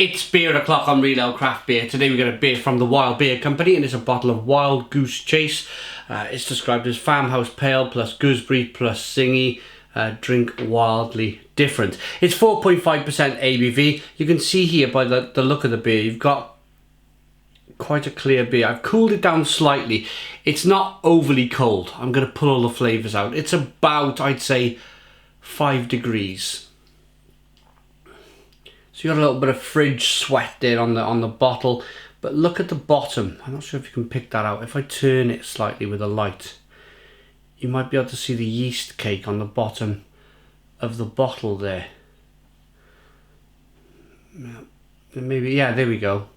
It's beer o'clock on Real Ale Craft Beer. Today we got a beer from the Wild Beer Company, and it's a bottle of Wild Goose Chase. It's described as farmhouse pale plus gooseberry plus zingy. Drink wildly different. It's 4.5% ABV. You can see here by the look of the beer, you've got quite a clear beer. I've cooled it down slightly. It's not overly cold. I'm going to pull all the flavours out. It's about, I'd say, 5 degrees. So you got a little bit of fridge sweat there on the bottle, but look at the bottom. I'm not sure if you can pick that out. If I turn it slightly with a light, you might be able to see the yeast cake on the bottom of the bottle there. Maybe, yeah, there we go.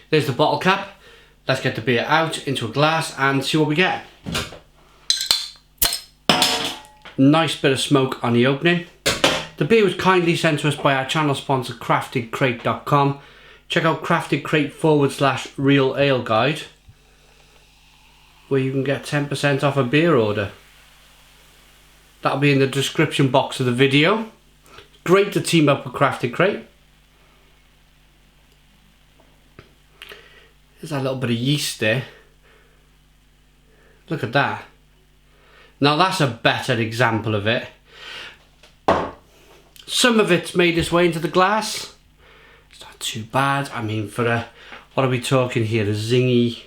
There's the bottle cap. Let's get the beer out into a glass and see what we get. Nice bit of smoke on the opening. The beer was kindly sent to us by our channel sponsor craftedcrate.com. Check out craftedcrate/real ale guide, where you can get 10% off a beer order. That'll be in the description box of the video. Great to team up with Crafted Crate. There's a little bit of yeast there. Look at that. Now that's a better example of it. Some of it's made its way into the glass. It's not too bad. I mean, for a, what are we talking here? A zingy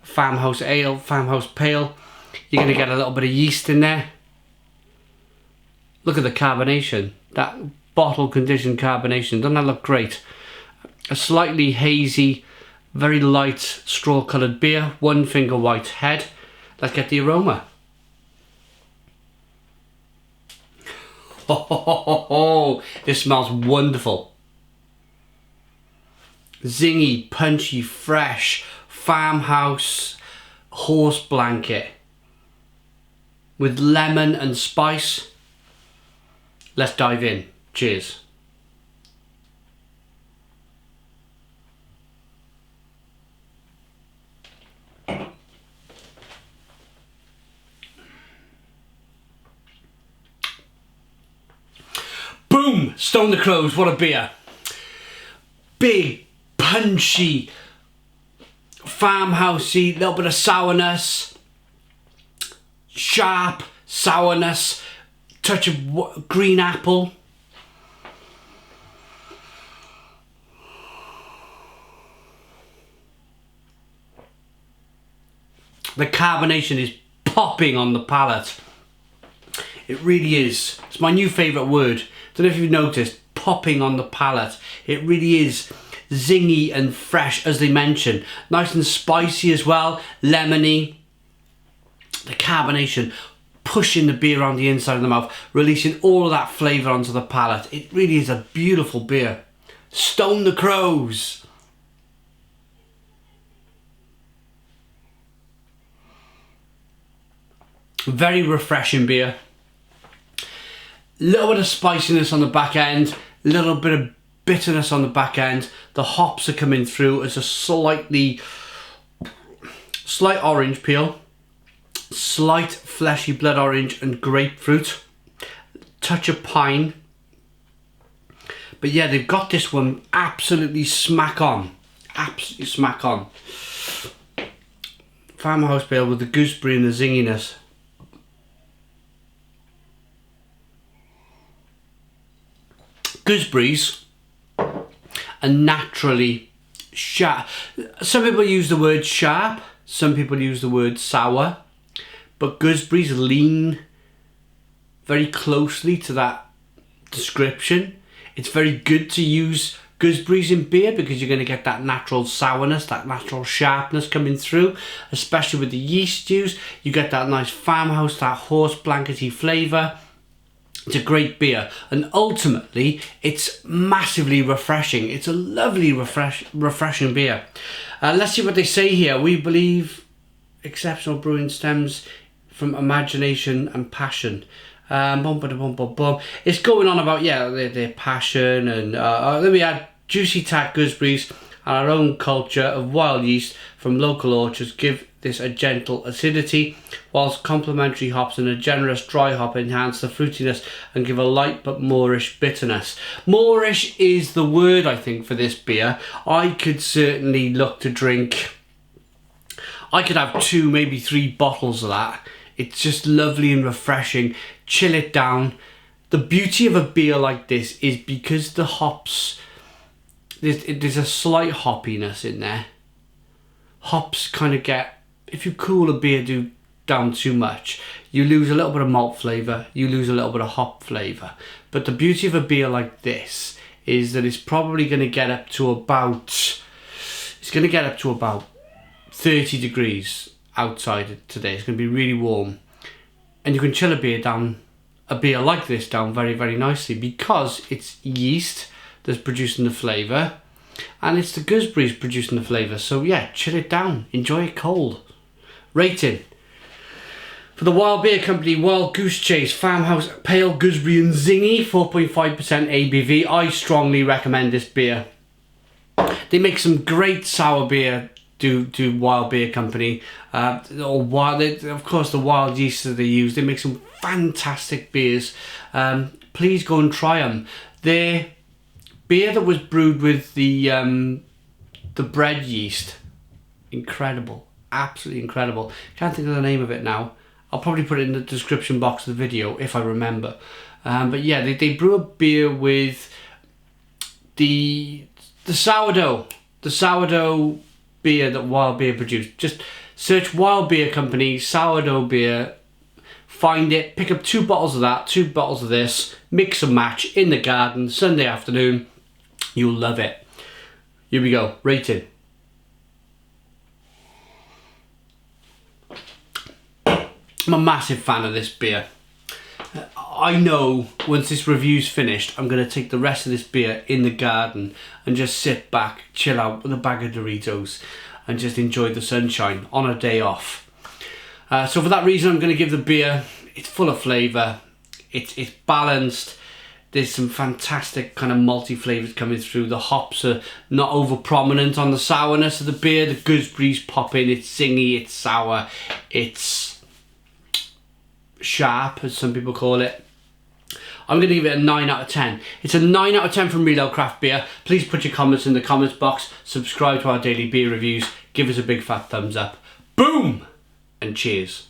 farmhouse ale, farmhouse pale. You're going to get a little bit of yeast in there. Look at the carbonation. That bottle conditioned carbonation. Doesn't that look great? A slightly hazy, very light straw coloured beer. One finger white head. Let's get the aroma. Oh, this smells wonderful. Zingy, punchy, fresh, farmhouse horse blanket with lemon and spice. Let's dive in. Cheers. Boom! Stone the Crows, what a beer. Big, punchy, farmhousey, little bit of sourness, sharp sourness, touch of green apple. The carbonation is popping on the palate. It really is. It's my new favourite word. Don't know if you've noticed, popping on the palate. It really is zingy and fresh, as they mentioned. Nice and spicy as well, lemony. The carbonation pushing the beer on the inside of the mouth, releasing all of that flavour onto the palate. It really is a beautiful beer. Stone the Crows. Very refreshing beer. Little bit of spiciness on the back end, little bit of bitterness on the back end. The hops are coming through as a slight orange peel, slight fleshy blood orange and grapefruit, touch of pine. But yeah, they've got this one absolutely smack on, absolutely smack on. Farmhouse pale with the gooseberry and the zinginess. Gooseberries are naturally sharp. Some people use the word sharp, some people use the word sour, but gooseberries lean very closely to that description. It's very good to use gooseberries in beer because you're going to get that natural sourness, that natural sharpness coming through, especially with the yeast juice. You get that nice farmhouse, that horse blankety flavour. It's a great beer, and ultimately it's massively refreshing. It's a lovely refreshing beer. Let's see what they say here. We believe exceptional brewing stems from imagination and passion. It's going on about, yeah, their passion, and let me add juicy tart gooseberries, and our own culture of wild yeast from local orchards give this a gentle acidity, whilst complementary hops and a generous dry hop enhance the fruitiness and give a light but moorish bitterness. Moorish is the word, I think, for this beer. I could certainly look to drink, I could have 2, maybe 3 bottles of that. It's just lovely and refreshing. Chill it down. The beauty of a beer like this is because the hops, there's a slight hoppiness in there. Hops kind of get, if you cool a beer down too much, you lose a little bit of malt flavour, you lose a little bit of hop flavour. But the beauty of a beer like this is that it's probably going to get up to about, 30 degrees outside today. It's going to be really warm. And you can chill a beer like this down very, very nicely, because it's yeast that's producing the flavour and it's the gooseberries producing the flavour. So yeah, chill it down, enjoy it cold. Rating for the Wild Beer Company Wild Goose Chase Farmhouse Pale Gooseberry and Zingy, 4.5% ABV. I strongly recommend this beer. They make some great sour beer, do Wild Beer Company, of course the wild yeast that they use. They make some fantastic beers. Please go and try them. Their beer that was brewed with the bread yeast, incredible, absolutely incredible. Can't think of the name of it now. I'll probably put it in the description box of the video if I remember. But yeah, they brew a beer with the sourdough beer that Wild Beer produced. Just search Wild Beer Company sourdough beer, find it, pick up 2 bottles of that, 2 bottles of this, mix and match in the garden Sunday afternoon. You'll love it. Here we go, rating. I'm a massive fan of this beer. I know once this review's finished, I'm going to take the rest of this beer in the garden and just sit back, chill out with a bag of Doritos and just enjoy the sunshine on a day off. So for that reason, I'm going to give the beer, it's full of flavour, it's balanced, there's some fantastic kind of malty flavours coming through. The hops are not over prominent on the sourness of the beer. The gooseberries pop in, it's zingy, it's sour, it's sharp, as some people call it. I'm going to give it a 9 out of 10. It's a 9 out of 10 from Real Ale Craft Beer. Please put your comments in the comments box. Subscribe to our daily beer reviews. Give us a big fat thumbs up. Boom! And cheers.